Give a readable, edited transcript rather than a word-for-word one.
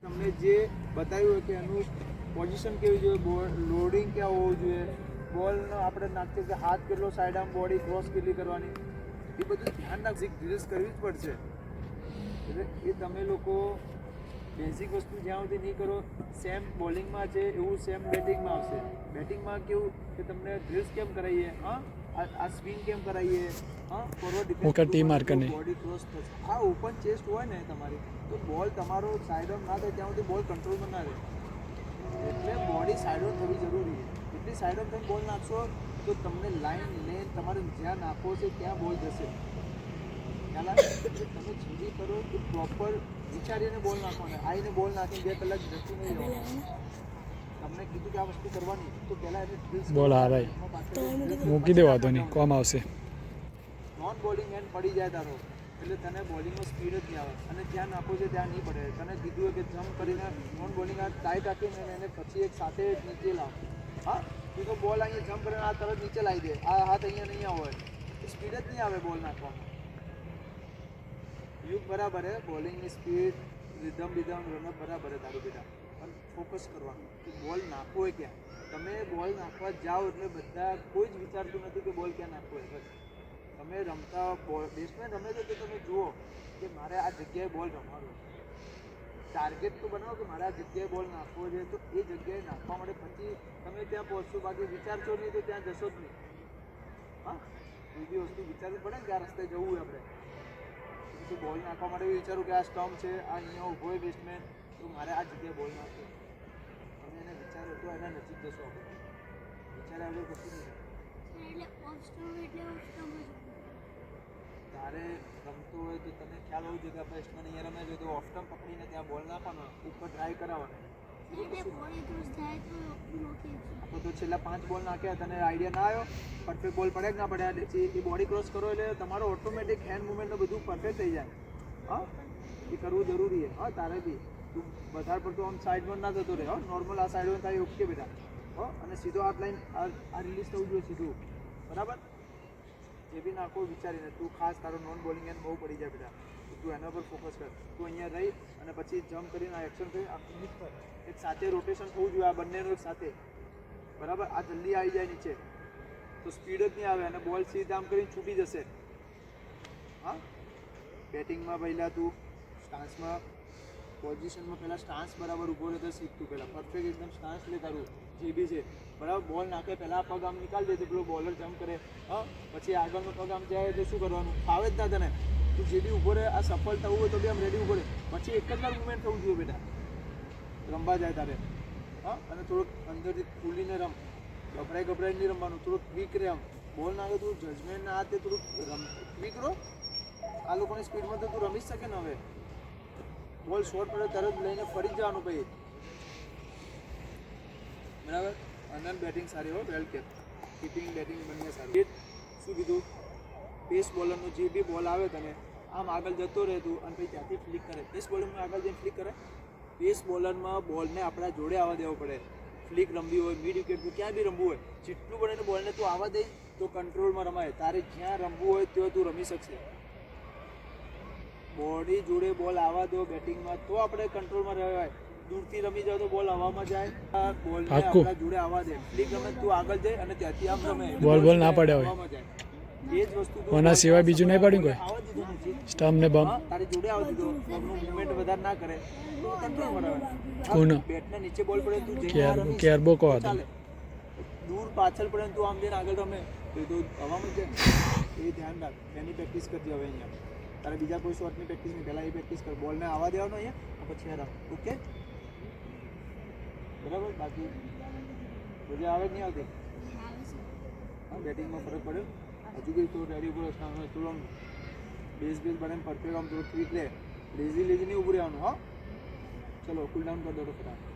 તમને જે બતાવ્યું કે એનું પોઝિશન કેવી જોઈએ, બોલ લોડિંગ ક્યાં હોવું જોઈએ, બોલનો આપણે નાખીએ કે હાથ કેટલો સાઈડ આમ બોડી ક્રોસ કેટલી કરવાની, એ બધું ધ્યાન રાખી ડ્રિલ્સ કરવી જ પડશે. એટલે એ તમે લોકો બેઝિક વસ્તુ જ્યાં સુધી નહીં કરો, સેમ બોલિંગમાં છે એવું સેમ બેટિંગમાં આવશે. બેટિંગમાં કેવું કે તમને ડ્રિલ્સ કેમ કરાવીએ, આ સ્વિંગ કેમ કરાવીએ, ફોરવર્ડ ડિફેન્સ બોડી ક્રોસ થશે. આ ઓપન ચેસ્ટ હોય ને તમારી, તો બોલ તમારો સાઈડ ઓન ના થાય ત્યાં સુધી બોલ કંટ્રોલમાં ના રહે. એટલે બોડી સાઈડ ઓન થવી જરૂરી છે. એટલી સાઈડ ઓન થઈને બોલ નાખશો તો તમને લાઈન લેન તમારે જ્યાં નાખવો છે ત્યાં બોલ જશે. ખ્યાલ આવે? તમે છેડી કરો તો પ્રોપર વિચારીને બોલ નાખવાનો. આવીને બોલ નાખીને 2 કલાક જતું નહીં રહેવાનું. તમને કીધું કે આ વસ્તુ કરવાની તો પહેલાં એને બોલ હારાય મૂકી દેવા તો નહીં કોમ આવશે. નોન બોલિંગ એન્ડ પડી જાય તારો એટલે તને બોલિંગમાં સ્પીડ જ નહીં આવે, અને જ્યાં નાખો છે ત્યાં નહીં પડે. તને કીધું હોય કે જમ્પ કરીને નોન બોલિંગ આ ટાઈટ રાખીને એને પછી એક સાથે નીચે લાવ. તું તો બોલ અહીંયા જમ્પ કરીને આ તરત નીચે લાવી દે, આ હાથ અહીંયા નહીં આવે, સ્પીડ જ નહીં આવે બોલ નાખવામાં. યુગ બરાબર હે, બોલિંગની સ્પીડ રિધમ રનઅપ બરાબર હે તારું બેટા, પણ ફોકસ કરવાનું કે બોલ નાખવો હોય ક્યાં. તમે બોલ નાખવા જાઓ એટલે બધા કોઈ જ વિચારતું નથી કે બોલ ક્યાં નાખવો હોય. બસ તમે રમતા બેટ્સમેન રમે છે તો તમે જુઓ કે મારે આ જગ્યાએ બોલ રમવાનો, ટાર્ગેટ તો બનાવો કે મારે આ જગ્યાએ બોલ નાખવો છે, તો એ જગ્યાએ નાખવા માટે પછી તમે ત્યાં પહોંચશો. બાકી વિચારશો નહીં તો ત્યાં જશો જ નહીં. કોઈ બી વસ્તુ વિચારવી પડે ને કે આ રસ્તે જવું હોય આપણે, પછી બોલ નાખવા માટે વિચારું કે આ સ્ટમ્પ છે, આ અહીંયા ઊભો હોય બેટ્સમેન, તો મારે આ જગ્યાએ બોલ નાખવો. તમે એને વિચારો તો એના નજીક જશો. આપણે વિચારે આપણે કશું નહીં. તારે રમતું હોય તો તને ખ્યાલ હોવું જોઈએ કે બેટ્સમેન અહીંયા રમે છે તો ઓફ સ્ટમ્પ પકડીને ત્યાં બોલ નાખવાનો, ઉપર ટ્રાય કરાવવાનો. આપણે તો છેલ્લા 5 બોલ નાખ્યા, તને આઈડિયા ના આવ્યો પરફેક્ટ બોલ પડે કે ના પડે, એ બોડી ક્રોસ કરો એટલે તમારો ઓટોમેટિક હેન્ડ મુવમેન્ટ બધું પરફેક્ટ થઈ જાય. એ કરવું જરૂરી છે. તારે બી તું વધારે પડતું આમ સાઈડમાં ના જતો રહે. નોર્મલ આ સાઈડમાં થાય ઓકે બેટા. અને સીધો હાથ લાઈન આ રિલીઝ થવું જોઈએ સીધું, બરાબર. જે બી નાખો વિચારીને. તું ખાસ તારો નોન બોલિંગ એન્ડ બહુ પડી જાય બેટા, તું એના પર ફોકસ કર. તું અહીંયા રહી અને પછી જમ્પ કરીને આ એક્શન કરી આ ફિનિશ પર એક સાથે રોટેશન થવું જોઈએ આ બંનેનું એક સાથે, બરાબર. આ જલ્દી આવી જાય નીચે તો સ્પીડ જ નહીં આવે અને બોલ સીધા આમ કરીને છૂટી જશે. બેટિંગમાં પહેલાં તું સ્ટાન્સમાં પોઝિશનમાં પહેલાં સ્ટાન્સ બરાબર ઊભો રહે તો શીખતું. પહેલાં પરફેક્ટ એકદમ સ્ટાન્સ લે તારું જે બી છે, બરાબર. બોલ નાખે પહેલાં પગ આમ નીકાળી દે તો પેલો બોલર જમ્પ કરે, પછી આગળનો પગ આમ જાય તો શું કરવાનું, ફાવે જ ના તને. તું જે બી ઊભો રહે, આ સફળ થવું હોય તો બી આમ રેડી ઊભો રહે, પછી એક જ વાર મુવમેન્ટ થવું જોઈએ બેટા રમવા જાય તારે. અને થોડુંક અંદરથી ખુલીને રમ, ગભરાઈ નહીં રમવાનું, થોડુંક ક્વિક રહે. આમ બોલ નાખે થોડું જજમેન્ટ ના હાથે થોડુંક ક્વિક રહો. આ લોકોની સ્પીડમાં તો તું રમી જ શકે ને. હવે બોલ શોર્ટ પડે તરત લઈને ફરી જવાનું ભાઈ, બરાબર. અને બેટિંગ સારી હોય, વેલ કેપ, કીપિંગ બેટિંગ બંને સારું. શું કીધું, પેસ બોલરનો જે બી બોલ આવે તને આમ આગળ જતો રહે તું અને પછી ત્યાંથી ફ્લિક કરે. પેસ બોલરમાં આગળ જઈને ફ્લિક કરે. પેસ બોલરમાં બોલને આપણા જોડે આવવા દેવો પડે. ફ્લિક રમવી હોય, મિડ વિકેટ ક્યાં બી રમવું હોય, જેટલું બને ને બોલને તું આવવા દે તો કંટ્રોલમાં રમાય. તારે જ્યાં રમવું હોય ત્યાં તું રમી શકશે. બોડી જોડે બોલ આવવા દો બેટિંગમાં તો આપણે કંટ્રોલમાં રહેવાય. દૂરથી રમી જાવ તો બોલ હવામાં જાય, બોલને આપણા જોડે આવવા દે. ફ્લિક રમે તું આગળ જાય અને ત્યાંથી આમ રમે, બોલ ના પડે હોય હવામાં જાય. એ જ વસ્તુ ઓના સિવાય બીજું નહીં પડ્યું કોઈ સ્ટમ્પ ને બમ તારી જોડે આવવા દીધો, મુવમેન્ટ વધારે ના કરે તો કંટ્રોલમાં રહે. કોનો બેટને નીચે બોલ પડે તું કેરબો કહો ચાલે, દૂર પાછળ પડે તું આમ જઈને આગળ રમે તો હવામાં જાય. એ ધ્યાન રાખ, એની પ્રેક્ટિસ કરજે. હવે અહીંયા તારે બીજા કોઈ શોટની પ્રેક્ટિસ નહીં, પહેલાં એ પ્રેક્ટિસ કર. બોલને આવવા દેવાનો અહીંયા, પછી રમ. ઓકે, બરાબર. બાકી મજા આવે જ નહીં આવતી. બેટિંગમાં ફરક પડ્યો. હજુ બી તો રેડી ઉપર થોડું આમ બેઝ બનાવીને પરફેક્ટ આમ થોડું ક્વિક લે. લેઝી નહીં ઊભું રહેવાનું. ચલો કુલ ડાઉન કરી દો ફટાફટ.